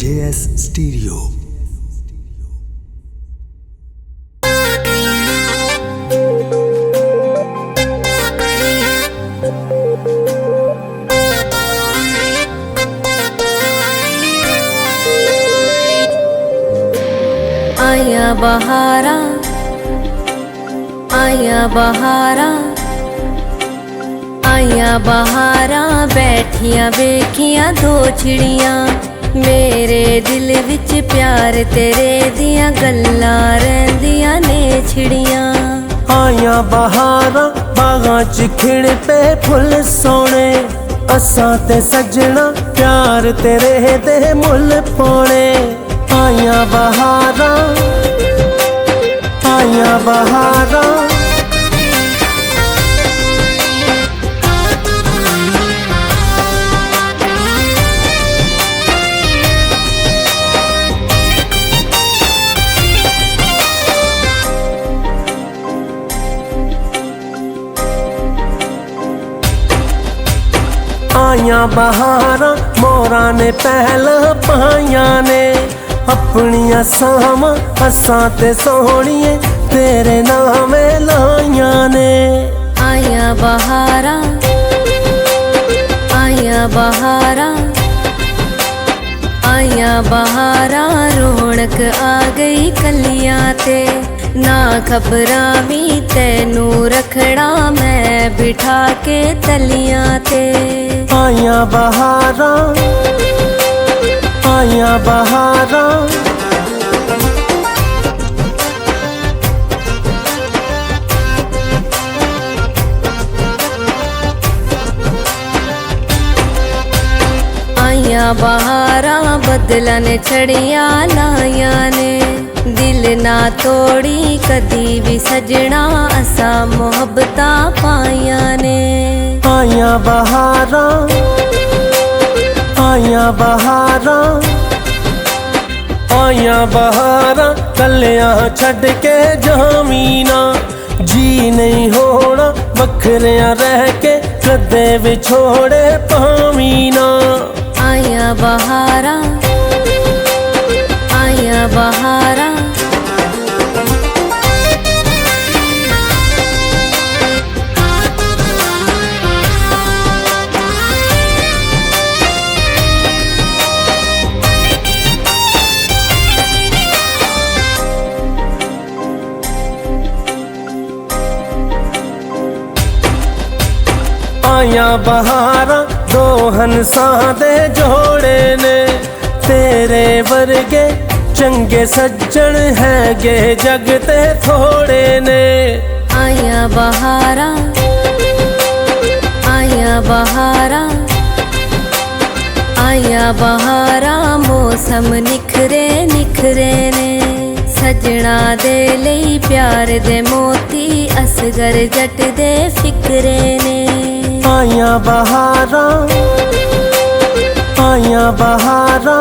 JS Stereo। आया बहारा, आया बहारा, आया बहारा, बैठिया वेखिया दो चिड़ियां, मेरे दिल विच प्यार तेरे दियां गल्लां रहिंदियां ने छिड़ियां। आया बहारा बागां च खिड़ पे फुल सोने, असां ते सजना प्यार तेरे दे मुल पाने। आया बहारा, आया बहारा, आया बहारा मोरा ने पहला पाया ने, अपनिया सामा असां ते सोहणिए तेरे नामे लाइया ने। आया बहारा, आया बहारा, आया बहारा, रौनक आ गई कलियां ते, ना घबरावी तैनू रखड़ा मैं बिठा के तलियां ते। आया बहारा, आया बहारा, आया बहारा, बदला ने छड़िया लाया ने, दिल ना तोड़ी कदी भी सजना असा मोहब्बता पाया ने। आया बहारा, आया बहारा, आया बहारा, कलिया छड़ के जामीना, जी नहीं होना बखरिया रह के कदे विछोड़े पामीना। आया बहारा, आया बहारा, आया बहारा, दो हंसा दे जोड़े ने, तेरे वर्गे चंगे सज्जन है गे जगते थोड़े ने। आया बहारा, आया बहारा, आया बहारा, मौसम निखरे निखरे ने, सजना दे लई प्यार दे मोती असगर जट दे फिक्रे ने। आया बहारा, आया बहारा,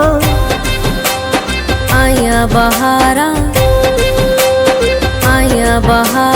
आया बहारा, आया बहारा।